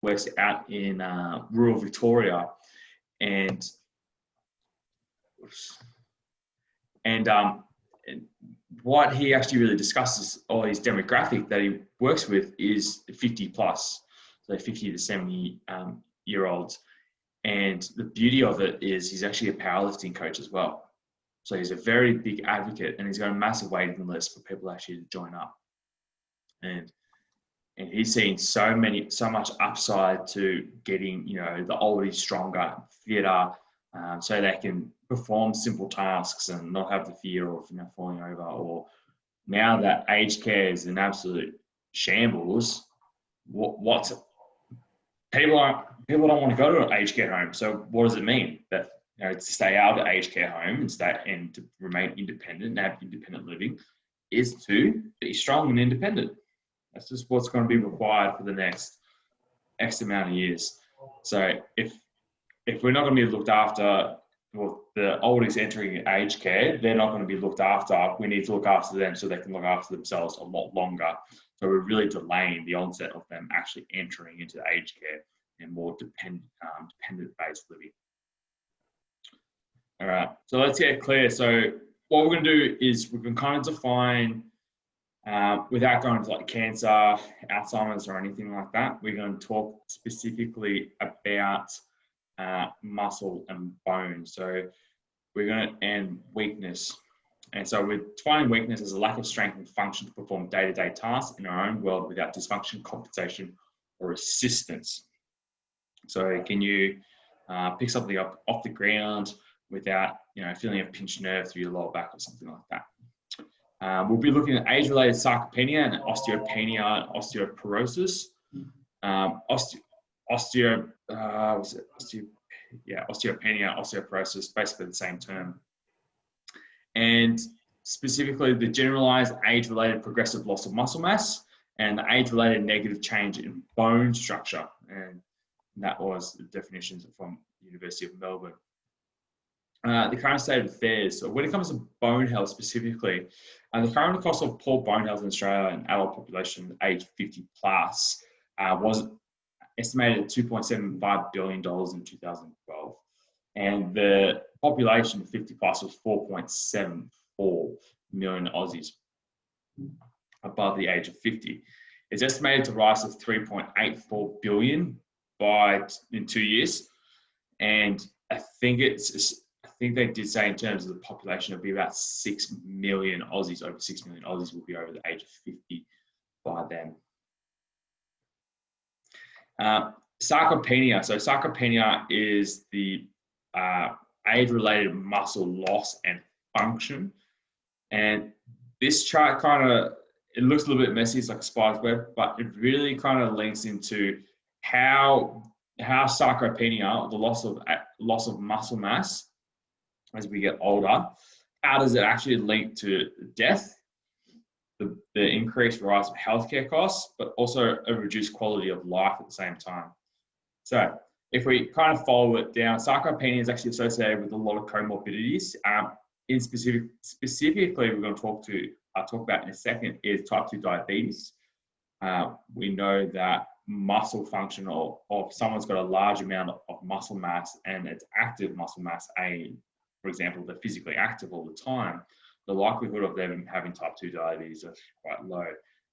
works out in rural Victoria, and what he actually really discusses, or his demographic that he works with, is 50 plus, so 50 to 70 year olds. And the beauty of it is he's actually a powerlifting coach as well. So he's a very big advocate, and he's got a massive waiting list for people actually to join up. And he's seen so much upside to getting, you know, the older, stronger, fitter, so they can perform simple tasks and not have the fear of, you know, falling over. Or now that aged care is an absolute shambles, people don't want to go to an aged care home. So what does it mean? That, you know, to stay out of aged care home and to remain independent and have independent living is to be strong and independent. That's just what's going to be required for the next X amount of years. So if we're not going to be looked after, well, the oldies entering aged care, they're not going to be looked after. We need to look after them so they can look after themselves a lot longer. So we're really delaying the onset of them actually entering into aged care and more dependent-based living. All right, so let's get clear. So what we're going to do is we can kind of define, without going into like cancer, Alzheimer's, or anything like that, we're going to talk specifically about muscle and bone. So we're going to end weakness. And so we're defining weakness as a lack of strength and function to perform day-to-day tasks in our own world without dysfunction, compensation, or assistance. So can you pick something up off the ground without, you know, feeling a pinched nerve through your lower back or something like that? We'll be looking at age-related sarcopenia and osteopenia and osteoporosis. Osteopenia, osteoporosis, basically the same term. And specifically the generalized age-related progressive loss of muscle mass and the age-related negative change in bone structure. And that was the definitions from the University of Melbourne. The current state of affairs. So when it comes to bone health specifically, the current cost of poor bone health in Australia and adult population aged 50 plus was estimated at $2.75 billion in 2012. And the population of 50 plus was 4.74 million Aussies above the age of 50. It's estimated to rise to 3.84 billion in 2 years. And I think they did say in terms of the population, it'll be about 6 million Aussies, over 6 million Aussies will be over the age of 50 by then. Sarcopenia. So sarcopenia is the age-related muscle loss and function. And this chart it looks a little bit messy, it's like a spider's web, but it really kind of links into how sarcopenia, the loss of muscle mass as we get older, how does it actually link to death, the increased rise of healthcare costs, but also a reduced quality of life at the same time. So if we kind of follow it down, sarcopenia is actually associated with a lot of comorbidities. Specifically, we're going to talk about in a second is type 2 diabetes. We know that muscle function, or if someone's got a large amount of muscle mass and it's active muscle mass, for example, they're physically active all the time, the likelihood of them having type 2 diabetes is quite low.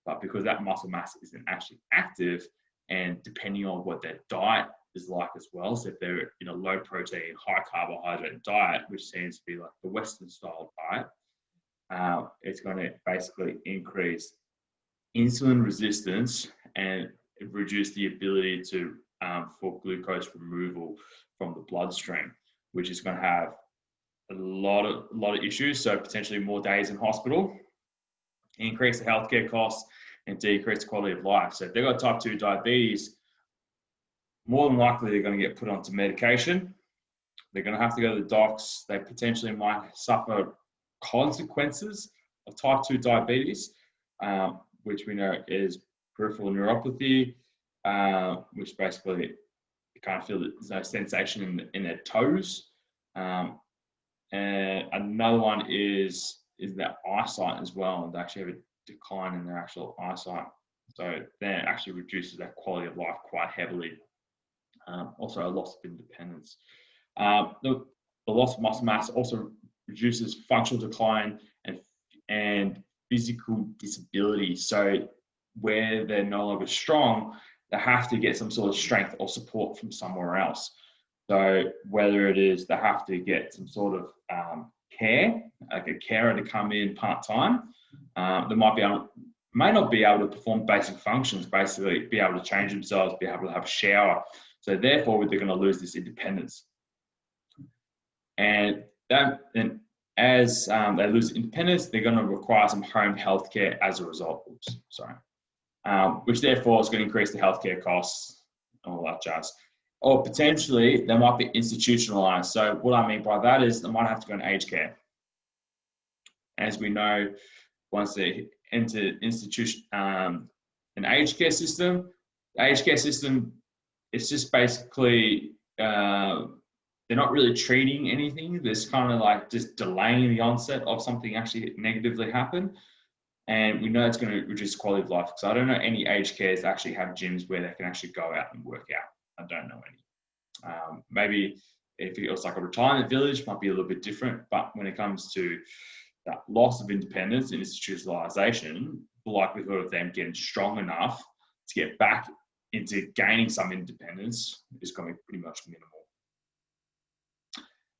But because that muscle mass isn't actually active, and depending on what their diet is like as well, so if they're in a low protein, high carbohydrate diet, which seems to be like the Western style diet, it's going to basically increase insulin resistance and reduce the ability for glucose removal from the bloodstream, which is going to have a lot of issues. So potentially more days in hospital, increase the healthcare costs, and decrease the quality of life. So if they've got type 2 diabetes, more than likely they're going to get put onto medication. They're going to have to go to the docs. They potentially might suffer consequences of type 2 diabetes, which we know is peripheral neuropathy, which basically you kind of feel that there's no sensation in their toes. And another one is their eyesight as well. They actually have a decline in their actual eyesight So then it actually reduces their quality of life quite heavily. Also a loss of independence. The loss of muscle mass also reduces functional decline and physical disability. So where they're no longer strong, they have to get some sort of strength or support from somewhere else. So whether it is they have to get some sort of care, like a carer to come in part-time, they may not be able to perform basic functions, basically be able to change themselves, be able to have a shower. So therefore, they're going to lose this independence. And as they lose independence, they're going to require some home healthcare as a result. Which therefore is going to increase the healthcare costs and all that jazz. Or potentially they might be institutionalized. So what I mean by that is they might have to go in aged care. As we know, once they enter an aged care system, the aged care system, it's just basically they're not really treating anything. There's kind of like just delaying the onset of something actually negatively happen. And we know it's going to reduce quality of life. So I don't know any aged cares that actually have gyms where they can actually go out and work out. I don't know any. Maybe if it was like a retirement village, might be a little bit different. But when it comes to that loss of independence and institutionalization, the likelihood of them getting strong enough to get back into gaining some independence is going to be pretty much minimal.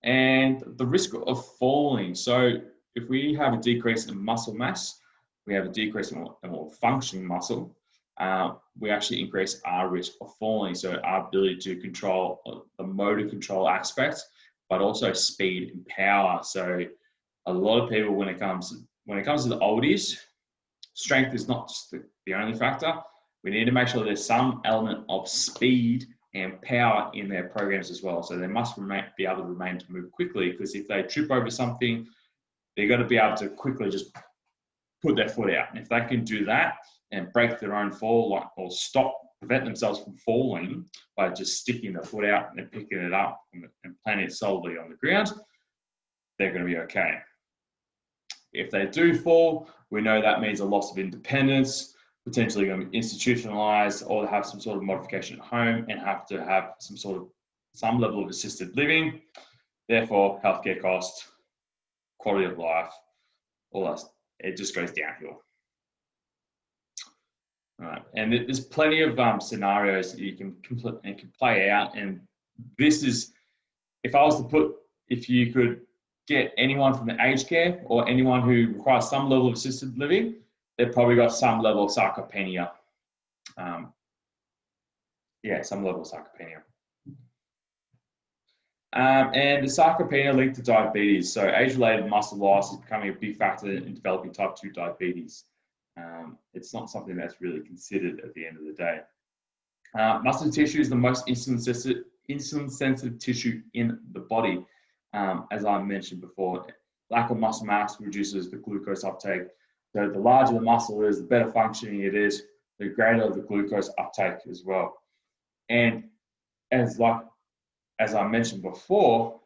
And the risk of falling. So if we have a decrease in muscle mass, we have a decrease in more functioning muscle, we actually increase our risk of falling. So our ability to control the motor control aspect, but also speed and power. So a lot of people, when it comes to the oldies, strength is not just the only factor. We need to make sure there's some element of speed and power in their programs as well. So they must be able to move quickly, because if they trip over something, they're going to be able to quickly just put their foot out. And if they can do that and break their own fall, or prevent themselves from falling by just sticking their foot out and picking it up and planting it solidly on the ground, they're going to be okay. If they do fall, we know that means a loss of independence, potentially going to be institutionalized, or have some sort of modification at home and have to have some level of assisted living. Therefore, healthcare costs, quality of life, all that, it just goes downhill. All right, and there's plenty of scenarios that you can play out. And this is, if you could get anyone from the aged care or anyone who requires some level of assisted living, they've probably got some level of sarcopenia. Some level of sarcopenia. And the sarcopenia linked to diabetes. So age-related muscle loss is becoming a big factor in developing type 2 diabetes. It's not something that's really considered at the end of the day. Muscle tissue is the most insulin-sensitive tissue in the body. As I mentioned before, lack of muscle mass reduces the glucose uptake. So the larger the muscle is, the better functioning it is, the greater the glucose uptake as well. And as I mentioned before,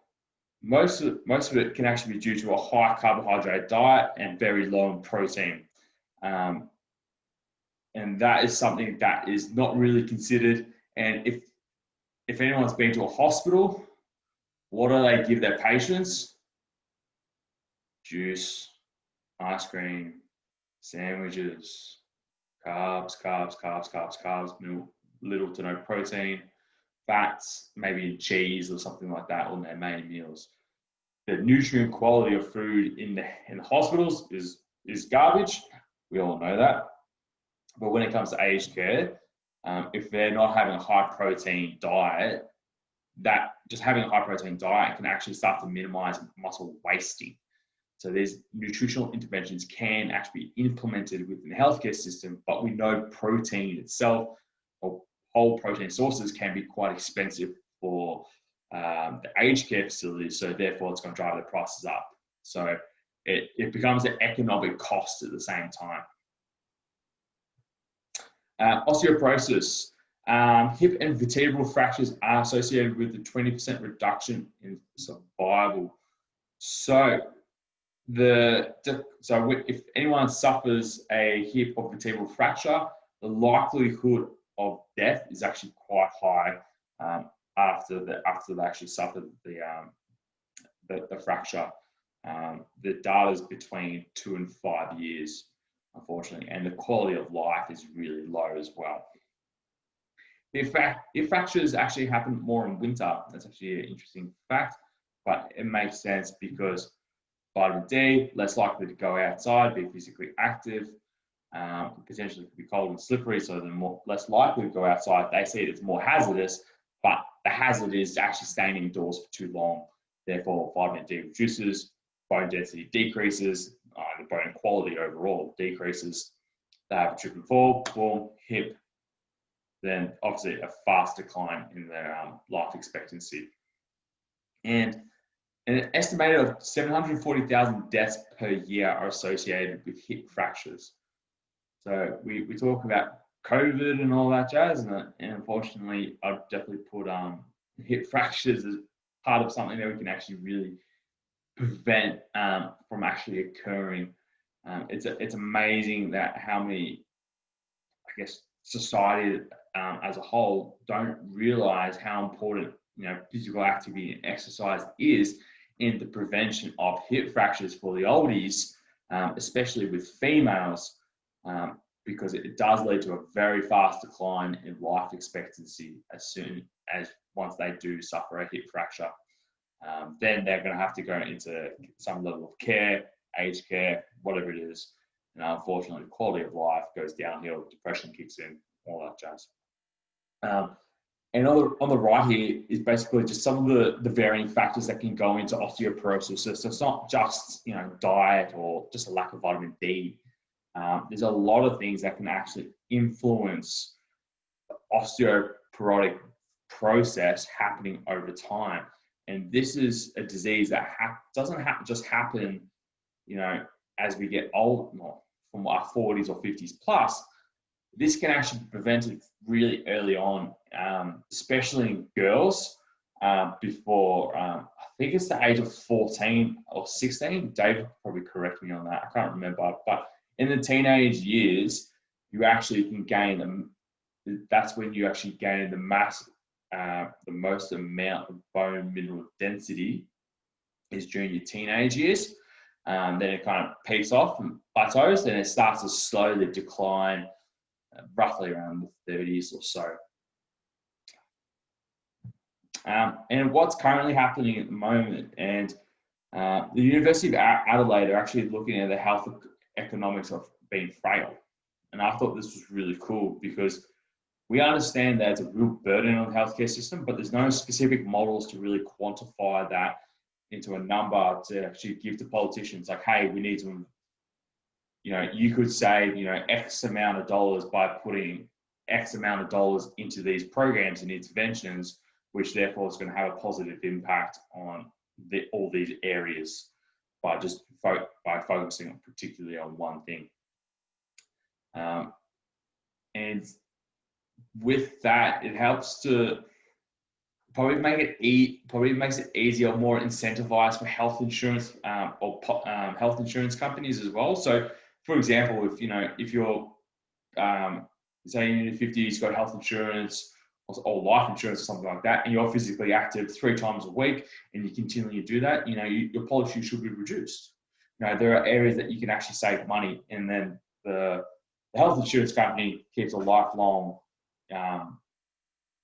most of it can actually be due to a high carbohydrate diet and very low in protein. And that is something that is not really considered. And if anyone's been to a hospital, what do they give their patients? Juice, ice cream, sandwiches, carbs, milk, little to no protein, fats, maybe cheese or something like that on their main meals. The nutrient quality of food in the hospitals is garbage. We all know that. But when it comes to aged care, if they're not having a high protein diet, that just having a high protein diet can actually start to minimize muscle wasting. So these nutritional interventions can actually be implemented within the healthcare system, but we know protein itself, or whole protein sources, can be quite expensive for the aged care facilities. So therefore it's going to drive the prices up. So it becomes an economic cost at the same time. Osteoporosis. Hip and vertebral fractures are associated with a 20% reduction in survival. So if anyone suffers a hip or vertebral fracture, the likelihood of death is actually quite high after they actually suffered the fracture. The data is between 2 and 5 years, unfortunately, and the quality of life is really low as well. If fractures actually happen more in winter, that's actually an interesting fact, but it makes sense because vitamin D, less likely to go outside, be physically active, potentially could be cold and slippery, so they're less likely to go outside. They see it as more hazardous, but the hazard is actually staying indoors for too long. Therefore, vitamin D reduces, bone density decreases, the bone quality overall decreases. They have a trip and fall, boom, hip, then obviously a fast decline in their life expectancy. And an estimated of 740,000 deaths per year are associated with hip fractures. So we talk about COVID and all that jazz, and unfortunately, I'd definitely put hip fractures as part of something that we can actually really prevent from actually occurring. It's amazing that how many, I guess, society as a whole don't realize how important physical activity and exercise is in the prevention of hip fractures for the oldies, especially with females, because it does lead to a very fast decline in life expectancy as soon as once they do suffer a hip fracture. Then they're going to have to go into some level of care, aged care, whatever it is. And unfortunately, the quality of life goes downhill, depression kicks in, all that jazz. And on the right here is basically just some of the varying factors that can go into osteoporosis. So it's not just diet or just a lack of vitamin D. There's a lot of things that can actually influence the osteoporotic process happening over time. And this is a disease that doesn't just happen, as we get old, from our 40s or 50s plus. This can actually be prevented really early on, especially in girls before, I think it's the age of 14 or 16. Dave probably correct me on that. I can't remember. But in the teenage years, you actually can gain that's when you actually gain the most amount of bone mineral density is during your teenage years. Then it kind of peaks off and plateaus, then it starts to slowly decline roughly around the 30s or so. And what's currently happening at the moment, and the University of Adelaide are actually looking at the health economics of being frail. And I thought this was really cool because we understand that it's a real burden on the healthcare system, but there's no specific models to really quantify that into a number to actually give to politicians. Like, hey, we need to, you could save, X amount of dollars by putting X amount of dollars into these programs and interventions, which therefore is going to have a positive impact on all these areas by just by focusing particularly on one thing. And with that, it helps to probably makes it easier, more incentivized for health insurance or health insurance companies as well. So, for example, if you're say in your 50s, got health insurance or life insurance or something like that, and you're physically active 3 times a week, and you continue to do that, your policy should be reduced. There are areas that you can actually save money, and then the health insurance company keeps a lifelong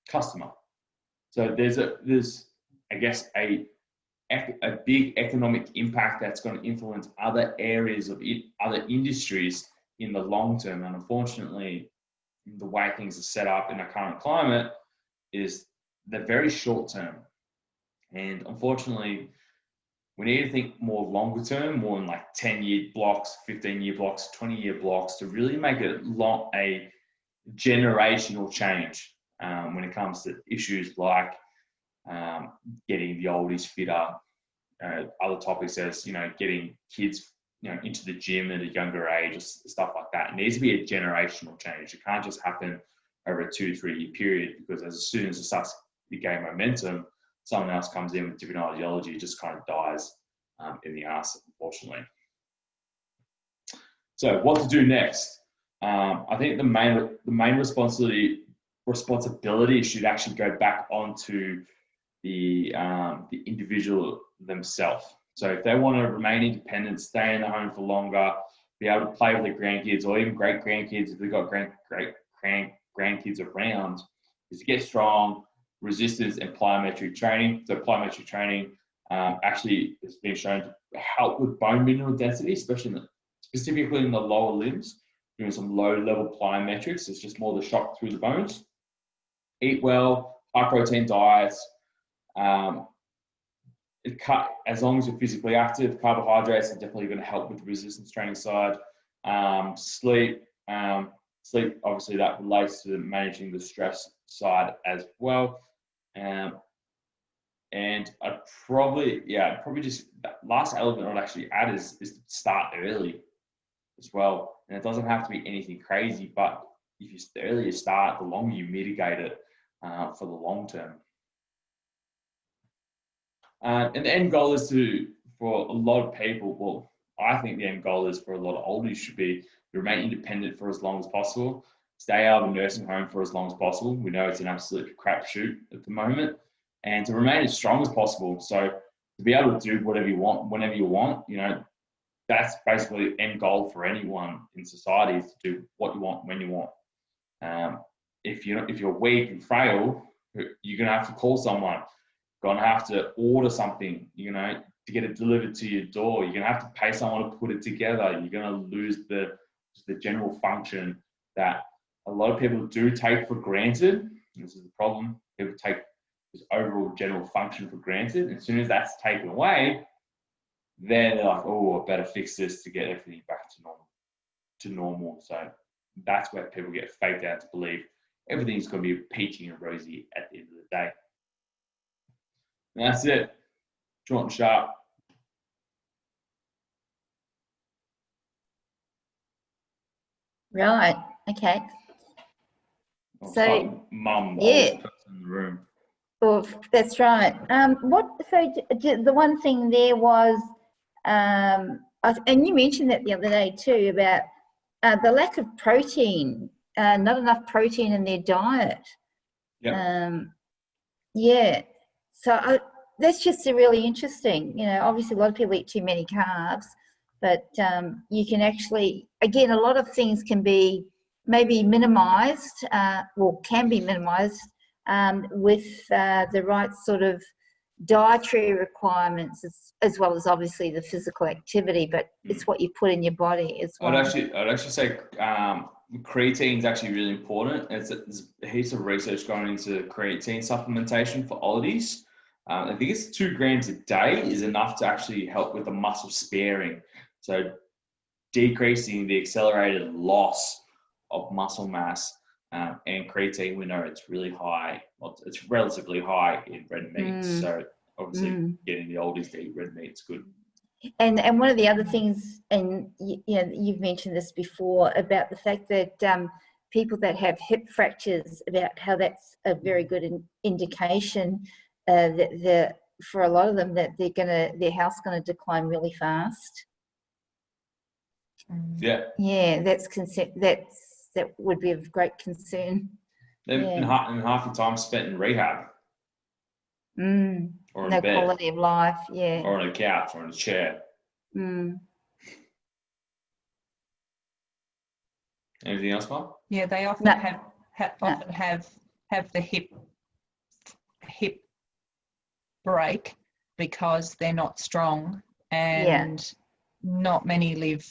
customer. So there's I guess a big economic impact that's going to influence other areas of other industries in the long term. And unfortunately, the way things are set up in the current climate is they're very short term. And unfortunately, we need to think more longer term, more in like 10-year blocks, 15-year blocks, 20-year blocks to really make it a generational change when it comes to issues like getting the oldies fitter, other topics as, getting kids, into the gym at a younger age, or stuff like that. It needs to be a generational change. It can't just happen over a 2-3 year period, because as soon as it starts to gain momentum, someone else comes in with different ideology, it just kind of dies in the ass, unfortunately. So what to do next? I think the the main responsibility should actually go back onto the individual themselves. So if they want to remain independent, stay in the home for longer, be able to play with their grandkids or even great grandkids if they've got great grandkids around, is to get strong, resistance, and plyometric training. So plyometric training actually has been shown to help with bone mineral density, specifically in the lower limbs, doing some low-level plyometrics. It's just more the shock through the bones. Eat well, high-protein diets. As long as you're physically active, carbohydrates are definitely going to help with the resistance training side. Sleep, obviously that relates to managing the stress side as well. And I'd probably just, that last element I'd actually add is to start early as well. And it doesn't have to be anything crazy, but if the earlier you start, the longer you mitigate it for the long term. And the end goal is for a lot of people, well, I think the end goal is for a lot of oldies should be to remain independent for as long as possible, stay out of a nursing home for as long as possible. We know it's an absolute crapshoot at the moment, and to remain as strong as possible. So to be able to do whatever you want, whenever you want, that's basically the end goal for anyone in society, is to do what you want when you want. If you're weak and frail, you're gonna have to call someone. Gonna have to order something, to get it delivered to your door. You're gonna have to pay someone to put it together. You're gonna lose the general function that a lot of people do take for granted. This is the problem. People take this overall general function for granted. As soon as that's taken away, then they're like, oh, I better fix this to get everything back to normal. So that's where people get faked out to believe everything's gonna be peachy and rosy at the end of the day. And that's it. Short and sharp. Right. Okay. So, mum, yeah, oldest person in the room. Well, that's right. The one thing there was, and you mentioned that the other day too, about the lack of protein, not enough protein in their diet. Yeah. Yeah. So that's just really interesting. Obviously a lot of people eat too many carbs, but you can actually, again, a lot of things can be maybe minimised, can be minimised with the right sort of dietary requirements, as well as obviously the physical activity, but it's what you put in your body as well. I'd actually say creatine is actually really important. There's heaps of research going into creatine supplementation for oldies. I think it's 2 grams a day is enough to actually help with the muscle sparing. So decreasing the accelerated loss of muscle mass. And creatine, we know it's really high. Well, it's relatively high in red meat. So obviously getting the oldies to eat red meat is good. And one of the other things, and you've mentioned this before, about the fact that people that have hip fractures, about how that's a very good indication that for a lot of them that their health's gonna decline really fast. Yeah, that would be of great concern. And half the time spent in rehab. Or no in bed, quality of life, yeah. or on a couch, or in a chair. Anything else, Mark? Yeah, they often have the hip break because they're not strong, and not many live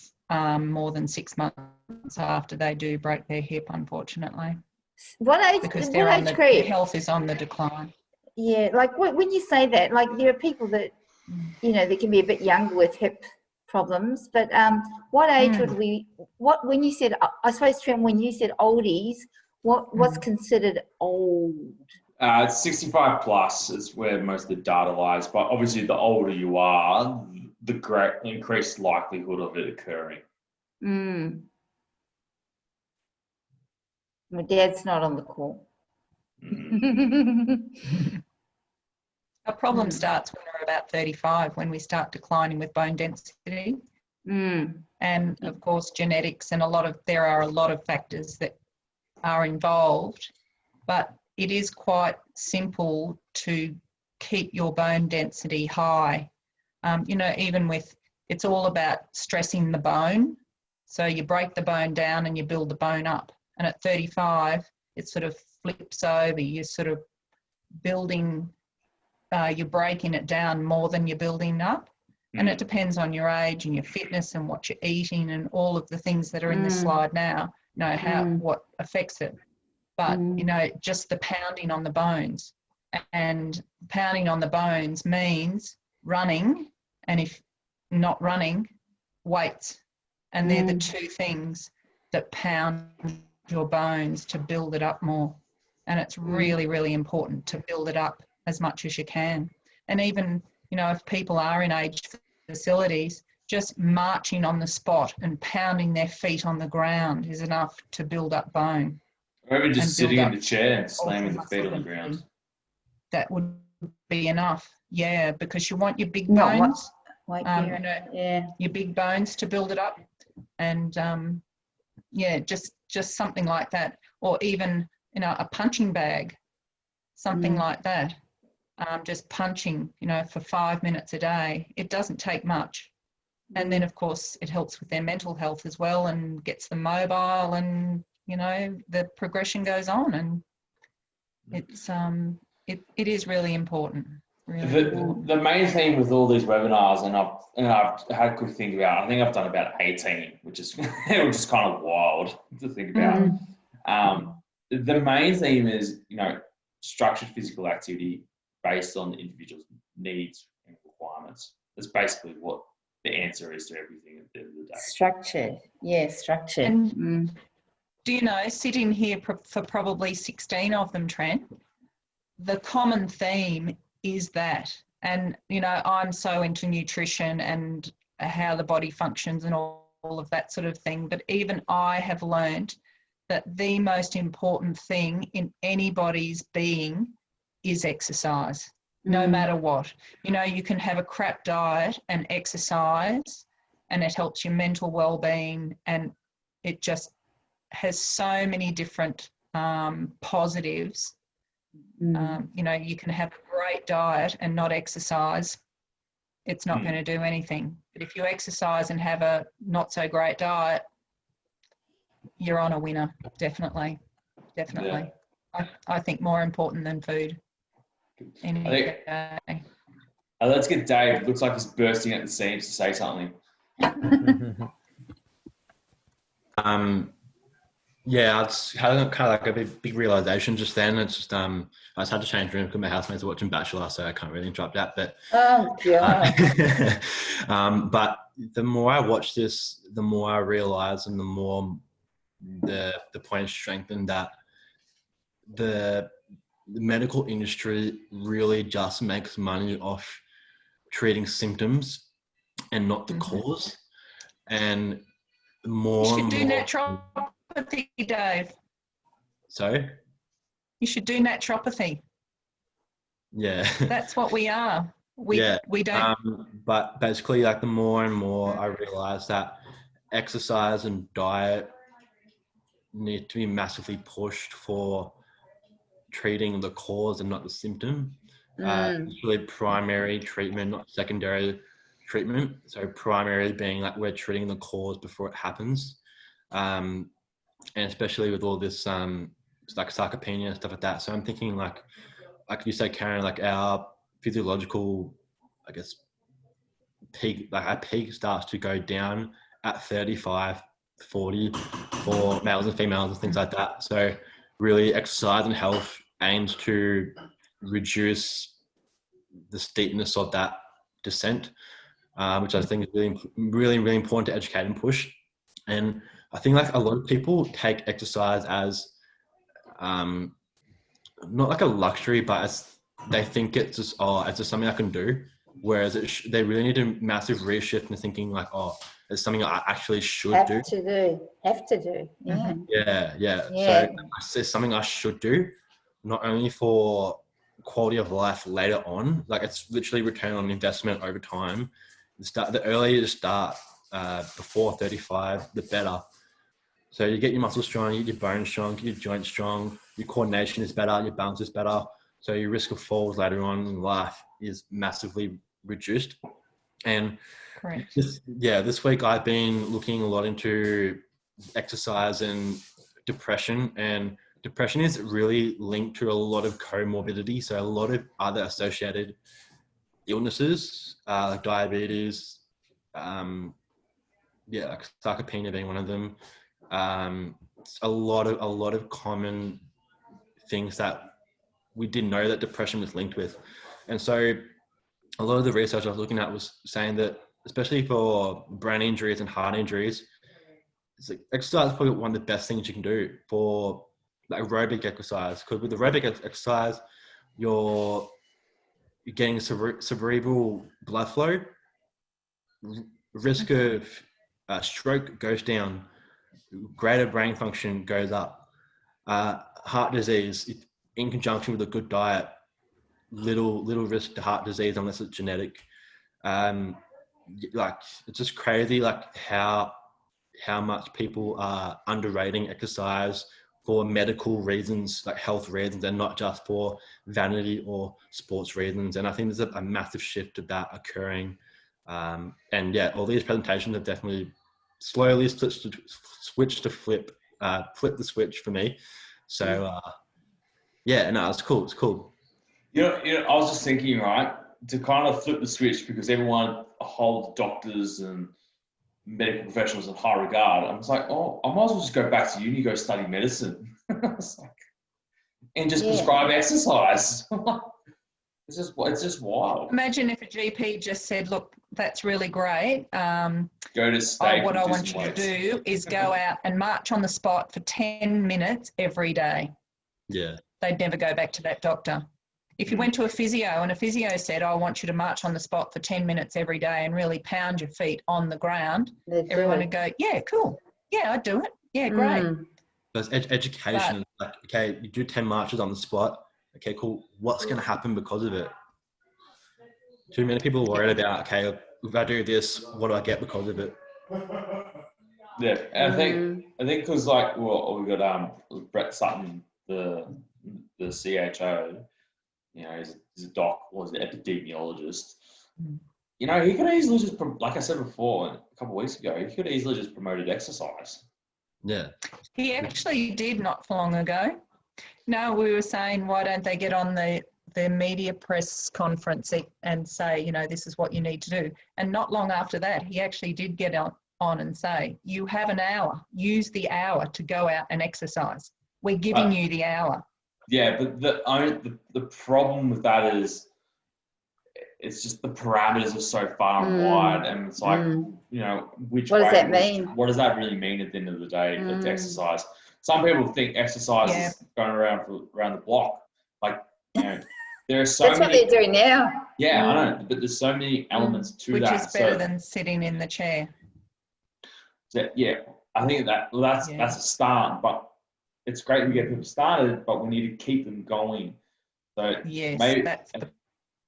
more than 6 months after they do break their hip, unfortunately. What age? Because what age group? Their health is on the decline. Yeah, like when you say that, like there are people that they can be a bit younger with hip problems, but what age would when you said, I suppose, Trent, when you said oldies, what's considered old? 65 plus is where most of the data lies, but obviously the older you are, the great increased likelihood of it occurring. My dad's not on the call. A problem starts when we're about 35, when we start declining with bone density. And of course genetics, and there are a lot of factors that are involved, but it is quite simple to keep your bone density high. You know, even with, it's all about stressing the bone. So you break the bone down and you build the bone up. And at 35, it sort of flips over. You're sort of building, you're breaking it down more than you're building up. And it depends on your age and your fitness and what you're eating and all of the things that are in this slide now, you know, what affects it. But, you know, just the pounding on the bones. And pounding on the bones means running, and if not running, weights. And they're the two things that pound your bones to build it up more. And it's really, really important to build it up as much as you can. And even, you know, if people are in aged facilities, just marching on the spot and pounding their feet on the ground is enough to build up bone. Or even just sitting in the chair and slamming the feet on the ground. That would be enough, yeah, because you want your big bones, you know, your big bones to build it up. And yeah, just something like that. Or even, you know, a punching bag, something like that. Just punching, you know, for 5 minutes a day. It doesn't take much. And then, of course, it helps with their mental health as well and gets them mobile, and, you know, the progression goes on. And it's it is really important. The main theme with all these webinars, and I've had a quick think about, I think I've done about 18, which is kind of wild to think about. The main theme is, you know, structured physical activity based on the individual's needs and requirements. That's basically what the answer is to everything at the end of the day. Structured, yeah, structured. And do you know, sitting here for probably 16 of them, Trent, the common theme is that. And, you know, I'm so into nutrition and how the body functions and all of that sort of thing. But even I have learned that the most important thing in anybody's being is exercise, no matter what. You know, you can have a crap diet and exercise, and it helps your mental well-being, and it just has so many different positives. You know, you can have a great diet and not exercise. It's not going to do anything. But if you exercise and have a not so great diet, you're on a winner. Definitely. Yeah. I think more important than food. Let's get Dave. Looks like he's bursting at the seams to say something. Yeah, I just had kind of like a big realization just then. It's just I just had to change rooms because my housemates are watching Bachelor, so I can't really interrupt that. But but the more I watch this, the more I realize, and the more the point is strengthened, that the medical industry really just makes money off treating symptoms and not the cause. And more you should and do more, naturopathy, Dave. Sorry? You should do naturopathy. Yeah. That's what we are. We don't. But basically, like, the more and more I realize that exercise and diet need to be massively pushed for treating the cause and not the symptom. It's really primary treatment, not secondary treatment. So primary being like we're treating the cause before it happens. And especially with all this like sarcopenia and stuff like that. So I'm thinking like you say, Karen, like our physiological, I guess, peak, like our peak starts to go down at 35, 40 for males and females and things like that. So really exercise and health aims to reduce the steepness of that descent, which I think is really important to educate and push. And I think like a lot of people take exercise as not like a luxury, but as they think it's just something I can do. Whereas they really need a massive reshift into thinking like, it's something I actually should do. Have to do. Yeah. So it's something I should do, not only for quality of life later on, like it's literally return on investment over time. The earlier you start, before 35, the better. So you get your muscles strong, you get your bones strong, get your joints strong, your coordination is better, your balance is better. So your risk of falls later on in life is massively reduced. And Correct. this week I've been looking a lot into exercise and depression, and depression is really linked to a lot of comorbidity. So a lot of other associated illnesses, like diabetes, like sarcopenia being one of them. A lot of common things that we didn't know that depression was linked with. And so a lot of the research I was looking at was saying that, especially for brain injuries and heart injuries, it's like exercise is probably one of the best things you can do for like aerobic exercise. Because with aerobic exercise, you're getting cerebral blood flow, risk of stroke goes down, greater brain function goes up. Heart disease, in conjunction with a good diet, little risk to heart disease unless it's genetic. Like it's just crazy, like how much people are underrating exercise for medical reasons, like health reasons, and not just for vanity or sports reasons. And I think there's a massive shift of that occurring. And yeah, all these presentations have definitely slowly flip the switch for me. So yeah, no, it's cool. It's cool. You know, I was just thinking, right, to kind of flip the switch, because everyone holds doctors and medical professionals in high regard. I was like, oh, I might as well just go back to uni, go study medicine. And just prescribe exercise. It's just wild. Imagine if a GP just said, look, that's really great. Go to state. What I want you to do is go out and march on the spot for 10 minutes every day. Yeah. They'd never go back to that doctor. If you went to a physio and a physio said, I want you to march on the spot for 10 minutes every day and really pound your feet on the ground, everyone would go, yeah, cool. Yeah, I'd do it. Yeah, great. There's education. Like, okay, you do 10 marches on the spot. Okay, cool. What's going to happen because of it? Too many people are worried about, okay, if I do this, what do I get because of it? Yeah, and I think because like, well, we got Brett Sutton, the CHO. You know, he's a doc, or he's an epidemiologist. You know, he could easily just, like I said before, a couple of weeks ago, he could easily just promoted exercise. Yeah. He actually did not long ago. No, we were saying, why don't they get on the media press conference and say, you know, this is what you need to do. And not long after that, he actually did get on and say, you have an hour. Use the hour to go out and exercise. We're giving you the hour. Yeah, but the problem with that is it's just the parameters are so far and wide, and it's like, you know, what does that mean? What does that really mean at the end of the day? It's exercise. Some people think exercise is going around the block. Like, you know, there are so That's many. what they're doing now. Yeah, I know, but there's so many elements to which that. Which is better than sitting in the chair. So, yeah, I think that's a start, but it's great we get people started, but we need to keep them going. So yes, maybe that's the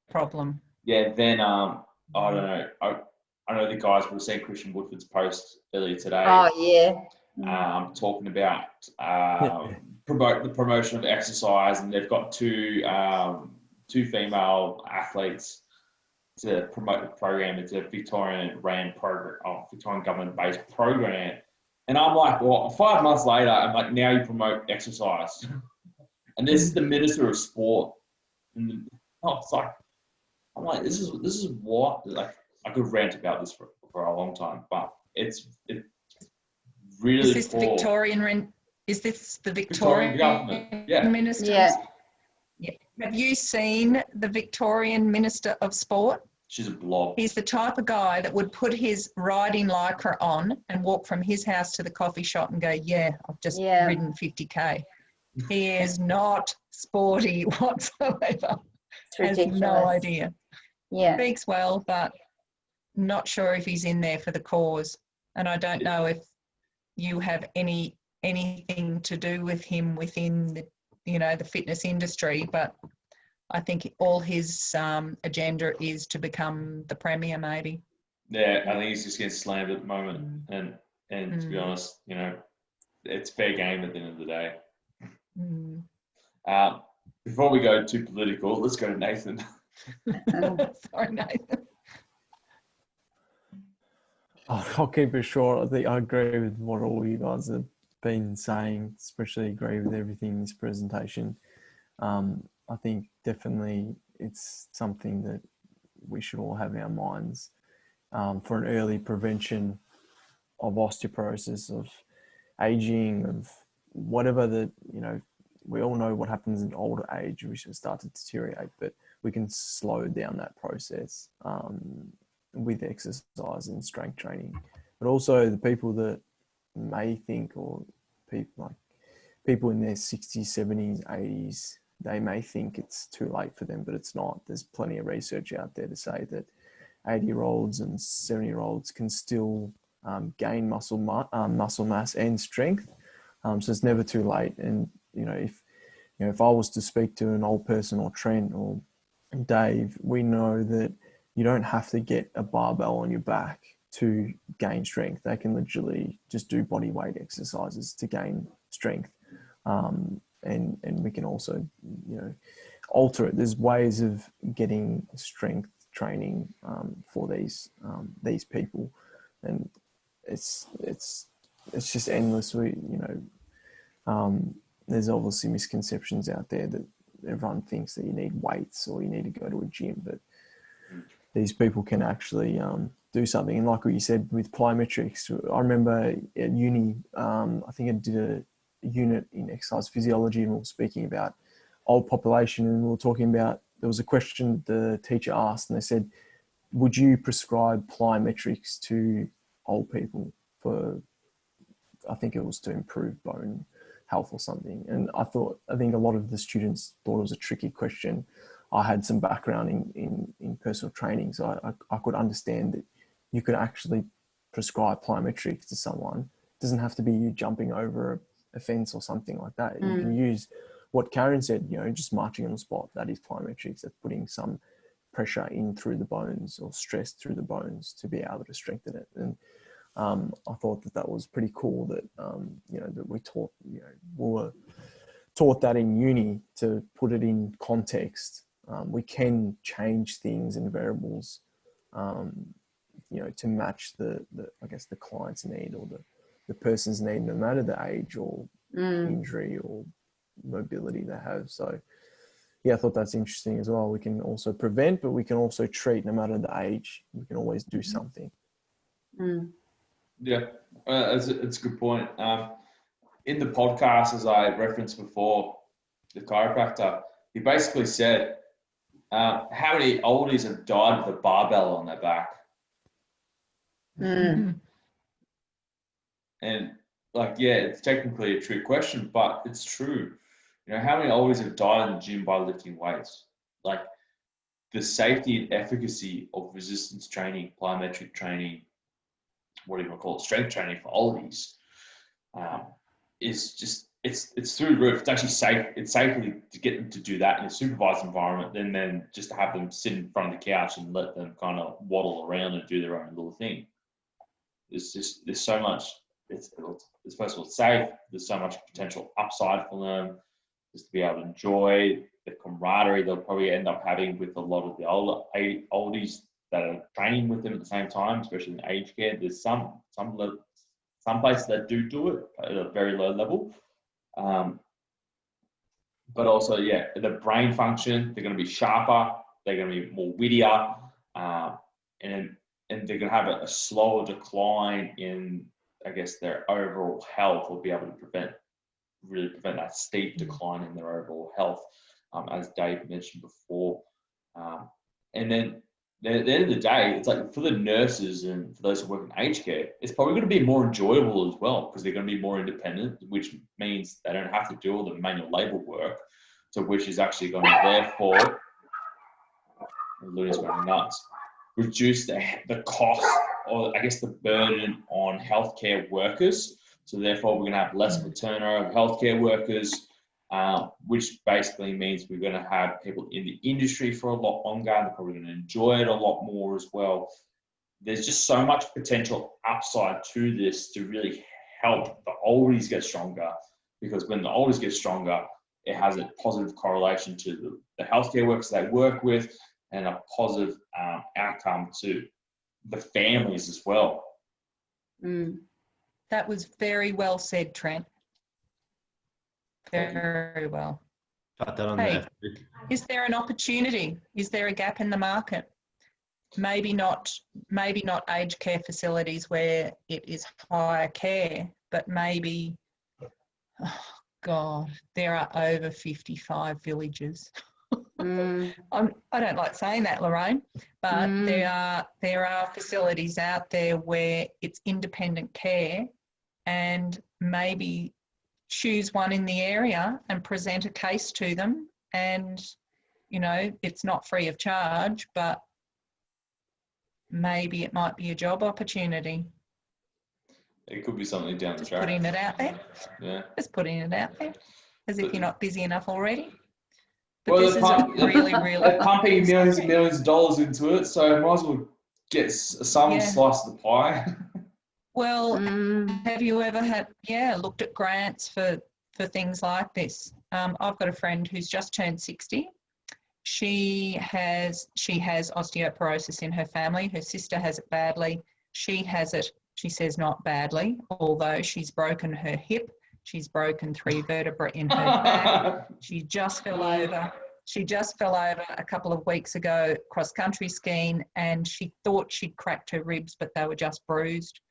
problem. Yeah, then I don't know. I know the guys were seeing Christian Woodford's post earlier today. Oh yeah. Talking about promote the promotion of exercise, and they've got two female athletes to promote the program. It's a Victorian ran program, Victorian government based program. And I'm like, well, 5 months later, I'm like, now you promote exercise. And this is the Minister of Sport. And it's like, I'm like, this is what, like, I could rant about this for a long time, but it's really Is this the Victorian government? Yeah. Minister? Yeah. Have you seen the Victorian Minister of Sport? She's a blob. He's the type of guy that would put his riding lycra on and walk from his house to the coffee shop and go, yeah, I've just ridden 50K. He is not sporty whatsoever. Has no idea. Yeah. Speaks well, but not sure if he's in there for the cause. And I don't know if you have anything to do with him within the, you know, the fitness industry, but I think all his agenda is to become the premier, maybe. Yeah, I think he's just getting slammed at the moment, and to be honest, you know, it's fair game at the end of the day. Mm. Before we go too political, let's go to Nathan. Sorry, Nathan. I'll keep it short. I think I agree with what all you guys have been saying, especially agree with everything in this presentation. I think definitely it's something that we should all have in our minds for an early prevention of osteoporosis, of aging, of whatever that, you know, we all know what happens in older age. We should start to deteriorate, but we can slow down that process with exercise and strength training. But also the people that may think, or people in their 60s, 70s, 80s, they may think it's too late for them, but it's not. There's plenty of research out there to say that 80-year-olds and 70-year-olds can still gain muscle mass and strength. So it's never too late. And if I was to speak to an old person, or Trent or Dave, we know that you don't have to get a barbell on your back to gain strength. They can literally just do body weight exercises to gain strength. And we can also, alter it. There's ways of getting strength training for these people, and it's just endless. There's obviously misconceptions out there that everyone thinks that you need weights or you need to go to a gym, but these people can actually do something. And like what you said with plyometrics, I remember at uni, I think I did a unit in exercise physiology, and we were speaking about old population, and we were talking about, there was a question the teacher asked, and they said, would you prescribe plyometrics to old people for, I think it was to improve bone health or something? And I think a lot of the students thought it was a tricky question. I had some background in personal training, so I could understand that you could actually prescribe plyometrics to someone. It doesn't have to be you jumping over a fence or something like that. You can use what Karen said, just marching on the spot. That is plyometrics. That's putting some pressure in through the bones or stress through the bones to be able to strengthen it. And I thought that was pretty cool that, that we taught, we were taught that in uni to put it in context. We can change things and variables, to match the I guess the client's need or the person's need, no matter the age or injury or mobility they have. So yeah, I thought that's interesting as well. We can also prevent, but we can also treat no matter the age. We can always do something. Yeah, it's a good point. In the podcast, as I referenced before, the chiropractor, he basically said, how many oldies have died with a barbell on their back? And it's technically a trick question, but it's true. How many oldies have died in the gym by lifting weights? Like, the safety and efficacy of resistance training, plyometric training, what do you want to call it, strength training for oldies, is just, it's through the roof. It's actually safe. It's safely to get them to do that in a supervised environment than just to have them sit in front of the couch and let them kind of waddle around and do their own little thing. There's so much. It's first of all safe. There's so much potential upside for them, just to be able to enjoy the camaraderie they'll probably end up having with a lot of the oldies that are training with them at the same time, especially in aged care. There's some places that do it at a very low level. But also, the brain function, they're going to be sharper, they're going to be more wittier, and they're going to have a slower decline in, I guess, their overall health, or be able to prevent that steep decline in their overall health, as Dave mentioned before. And then at the end of the day, it's like, for the nurses and for those who work in aged care, it's probably going to be more enjoyable as well, because they're going to be more independent, which means they don't have to do all the manual labor work, so which is actually going to therefore, Luna's going nuts, reduce the cost, or I guess the burden on healthcare workers. So therefore, we're going to have less of a turnover of healthcare workers, which basically means we're going to have people in the industry for a lot longer. They're probably going to enjoy it a lot more as well. There's just so much potential upside to this to really help the oldies get stronger, because when the oldies get stronger, it has a positive correlation to the healthcare workers they work with, and a positive outcome to the families as well. That was very well said, Trent. Very well. Cut that on Hey, there. is there an opportunity? Is there a gap in the market? Maybe not aged care facilities where it is higher care, but maybe, oh God, there are over 55 villages. I don't like saying that, Lorraine, but there are facilities out there where it's independent care, and maybe choose one in the area and present a case to them, and you know, it's not free of charge, but maybe it might be a job opportunity. It could be something down the Just track. putting it out there. Yeah. Just putting it out there, as if you're not busy enough already. But Well, this is a really, really... They're pumping millions and millions of dollars into it, so might as well get some slice of the pie. Well, have you ever looked at grants for things like this? I've got a friend who's just turned 60. She has osteoporosis in her family. Her sister has it badly. She has it, she says, not badly, although she's broken her hip. She's broken 3 vertebrae in her back. She just fell over. She just fell over a couple of weeks ago cross-country skiing, and she thought she'd cracked her ribs, but they were just bruised.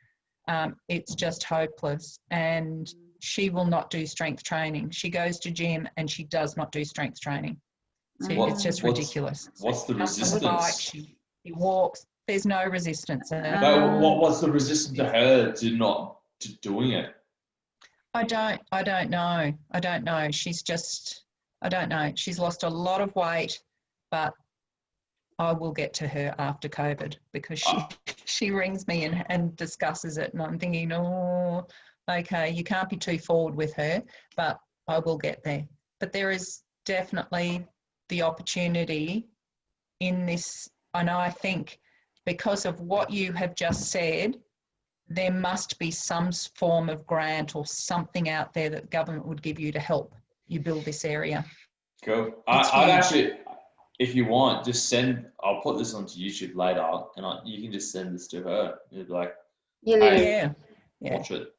It's just hopeless, and she will not do strength training. She goes to gym and she does not do strength training. So it's just ridiculous. What's the resistance? Bike, she walks. There's no resistance. No, what's the resistance to her to doing it? I don't know. I don't know. I don't know. She's lost a lot of weight, but I will get to her after COVID, because she rings me and discusses it, and I'm thinking, oh, okay, you can't be too forward with her, but I will get there. But there is definitely the opportunity in this, and I think because of what you have just said, there must be some form of grant or something out there that the government would give you to help you build this area. Cool. I'd actually, if you want, just I'll put this onto YouTube later, and you can just send this to her. You'd be like, hey, watch it.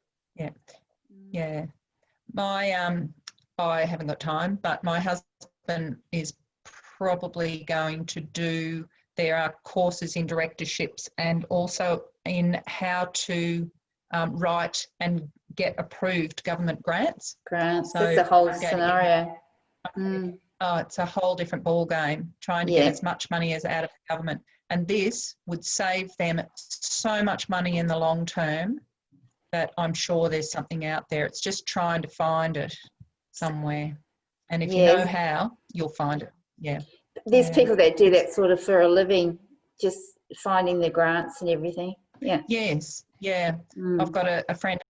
Yeah. I haven't got time, but my husband is probably going to do, there are courses in directorships and also in how to write and get approved government grants. So that's a whole scenario. Oh, it's a whole different ball game, trying to get as much money as out of the government. And this would save them so much money in the long term that I'm sure there's something out there. It's just trying to find it somewhere. And if you know how, you'll find it. Yeah. There's people that do that sort of for a living, just finding the grants and everything. Yeah. Yes. Yeah. I've got a friend